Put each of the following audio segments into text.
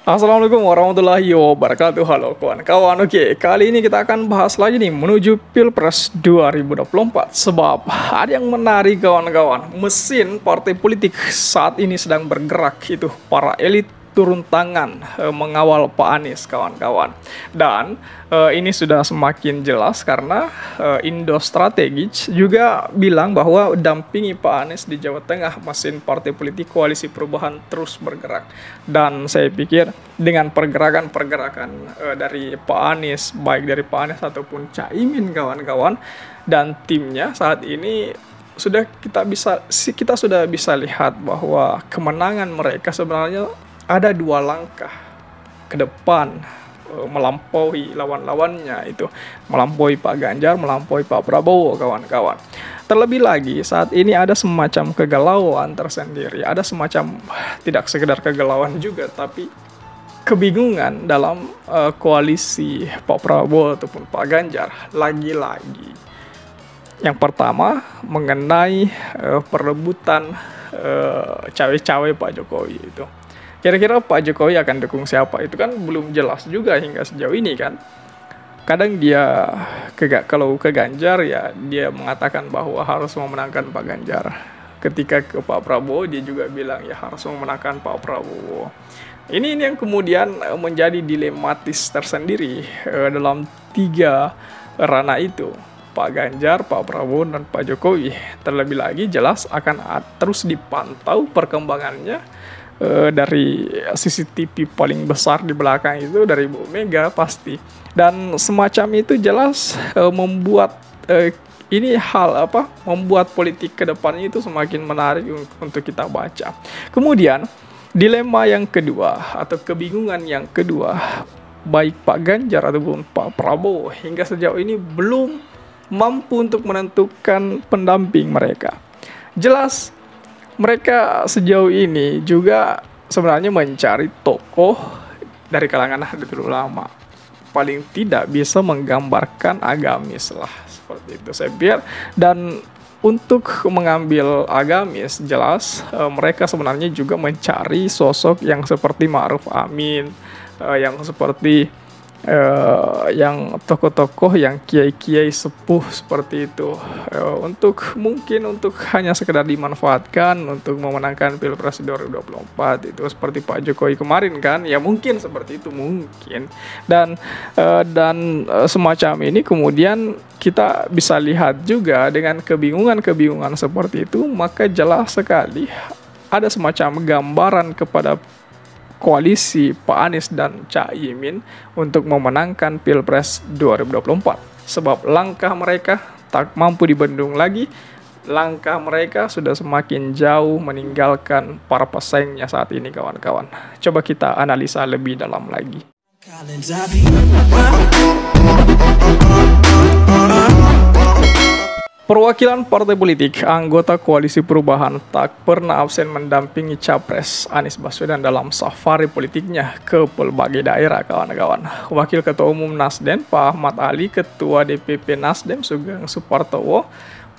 Assalamualaikum warahmatullahi wabarakatuh. Halo kawan-kawan. Oke, kali ini kita akan bahas lagi nih menuju Pilpres 2024. Sebab ada yang menarik kawan-kawan. Mesin partai politik saat ini sedang bergerak, itu para elit turun tangan mengawal Pak Anies kawan-kawan. Dan ini sudah semakin jelas karena Indo Strategis juga bilang bahwa dampingi Pak Anies di Jawa Tengah, mesin partai politik Koalisi Perubahan terus bergerak. Dan saya pikir dengan pergerakan-pergerakan dari Pak Anies, baik dari Pak Anies ataupun Caimin kawan-kawan dan timnya saat ini kita sudah bisa lihat bahwa kemenangan mereka sebenarnya ada dua langkah ke depan melampaui lawan-lawannya, itu melampaui Pak Ganjar, melampaui Pak Prabowo kawan-kawan. Terlebih lagi saat ini ada semacam kegalauan tersendiri, ada semacam tidak sekedar kegalauan juga tapi kebingungan dalam koalisi Pak Prabowo ataupun Pak Ganjar. Lagi-lagi yang pertama mengenai perebutan cawe-cawe Pak Jokowi itu. Kira-kira Pak Jokowi akan dukung siapa? Itu kan belum jelas juga hingga sejauh ini kan. Kadang dia kalau ke Ganjar ya dia mengatakan bahwa harus memenangkan Pak Ganjar. Ketika ke Pak Prabowo dia juga bilang ya harus memenangkan Pak Prabowo. Ini yang kemudian menjadi dilematis tersendiri dalam tiga ranah itu. Pak Ganjar, Pak Prabowo, dan Pak Jokowi. Terlebih lagi jelas akan terus dipantau perkembangannya dari CCTV paling besar di belakang itu dari Bu Mega pasti. Dan semacam itu jelas membuat membuat politik ke depannya itu semakin menarik untuk kita baca. Kemudian dilema yang kedua atau kebingungan yang kedua, baik Pak Ganjar ataupun Pak Prabowo hingga sejauh ini belum mampu untuk menentukan pendamping mereka. Jelas mereka sejauh ini juga sebenarnya mencari tokoh dari kalangan Nahdlatul Ulama. Paling tidak bisa menggambarkan agamis lah, seperti itu saya pikir. Dan untuk mengambil agamis jelas mereka sebenarnya juga mencari sosok yang seperti Ma'ruf Amin, yang seperti yang tokoh-tokoh yang kiai-kiai sepuh seperti itu, untuk hanya sekedar dimanfaatkan untuk memenangkan Pilpres 2024 itu seperti Pak Jokowi kemarin kan, ya mungkin seperti itu mungkin. Dan semacam ini kemudian kita bisa lihat juga dengan kebingungan seperti itu, maka jelas sekali ada semacam gambaran kepada koalisi Pak Anies dan Caimin untuk memenangkan Pilpres 2024. Sebab langkah mereka tak mampu dibendung lagi. Langkah mereka sudah semakin jauh meninggalkan para pesaingnya saat ini kawan-kawan. Coba kita analisa lebih dalam lagi. Perwakilan partai politik anggota Koalisi Perubahan tak pernah absen mendampingi Capres Anies Baswedan dalam safari politiknya ke berbagai daerah kawan-kawan. Wakil Ketua Umum Nasdem Pak Ahmad Ali, Ketua DPP Nasdem Sugeng Supartowo,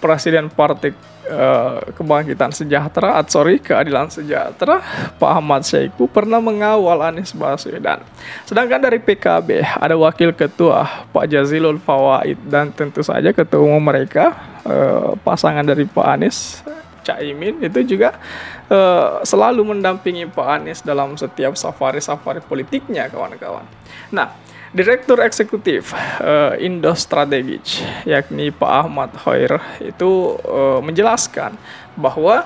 Presiden Partai Kebangkitan Sejahtera, Keadilan Sejahtera, Pak Ahmad Saiku pernah mengawal Anies Baswedan. Sedangkan dari PKB ada Wakil Ketua Pak Jazilul Fawait dan tentu saja Ketua Umum mereka, pasangan dari Pak Anies, Caimin, itu juga selalu mendampingi Pak Anies dalam setiap safari-safari politiknya kawan-kawan. Nah, Direktur Eksekutif Indo Strategis, yakni Pak Ahmad Hoir, itu menjelaskan bahwa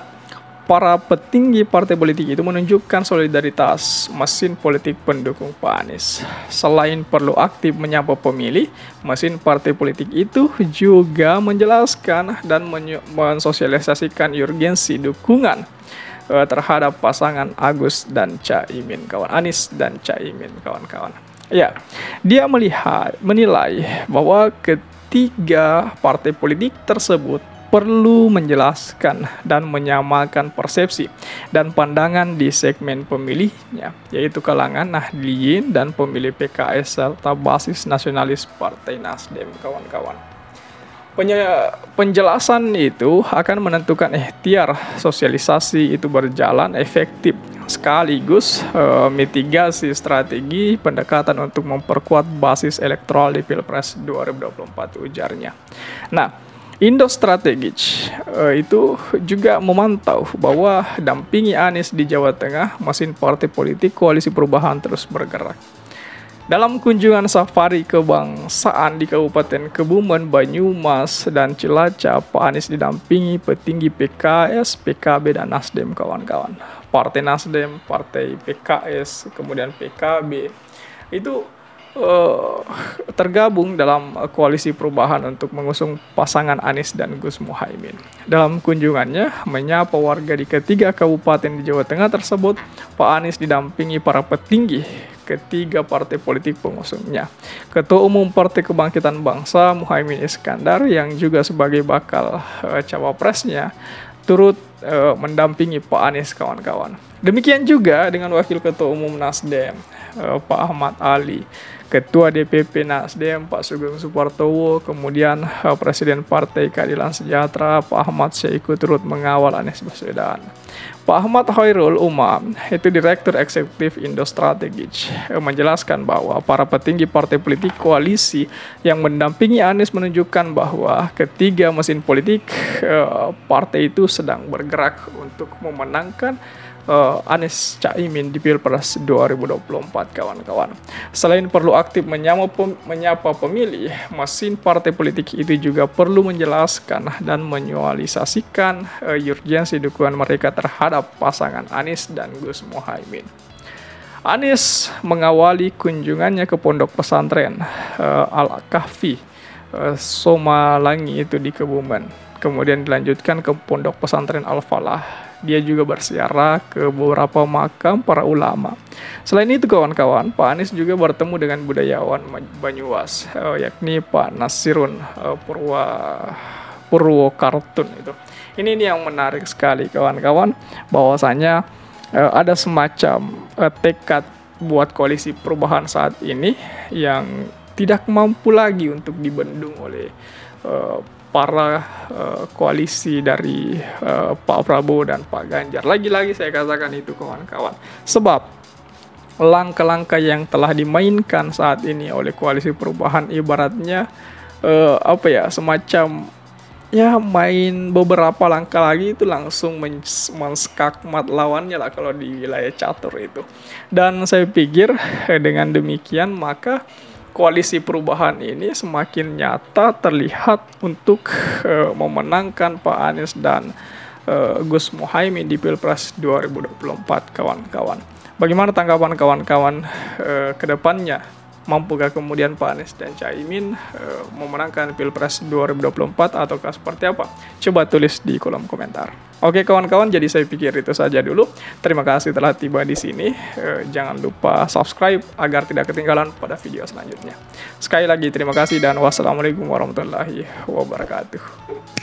para petinggi partai politik itu menunjukkan solidaritas mesin politik pendukung Pak Anies. Selain perlu aktif menyapa pemilih, mesin partai politik itu juga menjelaskan dan mensosialisasikan urgensi dukungan terhadap pasangan Anies dan Caimin, kawan-kawan. Ya, dia menilai bahwa ketiga partai politik tersebut perlu menjelaskan dan menyamakan persepsi dan pandangan di segmen pemilihnya, yaitu kalangan Nahdliyin dan pemilih PKS serta basis nasionalis Partai Nasdem, kawan-kawan. Penjelasan itu akan menentukan ikhtiar sosialisasi itu berjalan efektif sekaligus mitigasi strategi pendekatan untuk memperkuat basis elektoral di Pilpres 2024, ujarnya. Nah, Indo Strategik itu juga memantau bahwa dampingi Anies di Jawa Tengah, mesin partai politik Koalisi Perubahan terus bergerak. Dalam kunjungan safari kebangsaan di Kabupaten Kebumen, Banyumas, dan Cilacap, Pak Anies didampingi petinggi PKS, PKB, dan Nasdem, kawan-kawan. Partai Nasdem, Partai PKS, kemudian PKB, itu tergabung dalam Koalisi Perubahan untuk mengusung pasangan Anies dan Gus Muhaimin. Dalam kunjungannya menyapa warga di ketiga kabupaten di Jawa Tengah tersebut, Pak Anies didampingi para petinggi ketiga partai politik pengusungnya. Ketua Umum Partai Kebangkitan Bangsa Muhaimin Iskandar yang juga sebagai bakal cawapresnya turut mendampingi Pak Anies, kawan-kawan. Demikian juga dengan Wakil Ketua Umum Nasdem, Pak Ahmad Ali, Ketua DPP Nasdem, Pak Sugeng Supartowo, kemudian Presiden Partai Keadilan Sejahtera, Pak Ahmad Syahiku turut mengawal Anies Baswedan. Pak Ahmad Khairul Umam, itu Direktur Eksekutif Indo Strategik, menjelaskan bahwa para petinggi partai politik koalisi yang mendampingi Anies menunjukkan bahwa ketiga mesin politik partai itu sedang bergerak untuk memenangkan Anies Caimin di Pilpres 2024, kawan-kawan. Selain perlu aktif menyapa pemilih, mesin partai politik itu juga perlu menjelaskan dan menyualisasikan urgensi dukungan mereka terhadap pasangan Anies dan Gus Muhaimin. Anies mengawali kunjungannya ke pondok pesantren Al-Kahfi Somalangi itu di Kebumen. Kemudian dilanjutkan ke pondok pesantren Al-Falah. Dia juga berziarah ke beberapa makam para ulama. Selain itu, kawan-kawan, Pak Anies juga bertemu dengan budayawan Banyuwas, yakni Pak Nasirun Purwokartun itu. Ini yang menarik sekali, kawan-kawan, bahwasanya ada semacam tekad buat Koalisi Perubahan saat ini yang tidak mampu lagi untuk dibendung oleh para koalisi dari Pak Prabowo dan Pak Ganjar. Lagi-lagi saya katakan itu, kawan-kawan. Sebab langkah-langkah yang telah dimainkan saat ini oleh Koalisi Perubahan ibaratnya semacam main beberapa langkah lagi itu langsung menskakmat lawannya lah kalau di wilayah catur itu. Dan saya pikir dengan demikian maka Koalisi Perubahan ini semakin nyata terlihat untuk memenangkan Pak Anies dan Gus Muhaimin di Pilpres 2024, kawan-kawan. Bagaimana tanggapan kawan-kawan ke depannya? Mampukah kemudian Pak Anies dan Caimin memenangkan Pilpres 2024 ataukah seperti apa? Coba tulis di kolom komentar. Oke, kawan-kawan, jadi saya pikir itu saja dulu. Terima kasih telah tiba di sini. Jangan lupa subscribe agar tidak ketinggalan pada video selanjutnya. Sekali lagi terima kasih dan wassalamualaikum warahmatullahi wabarakatuh.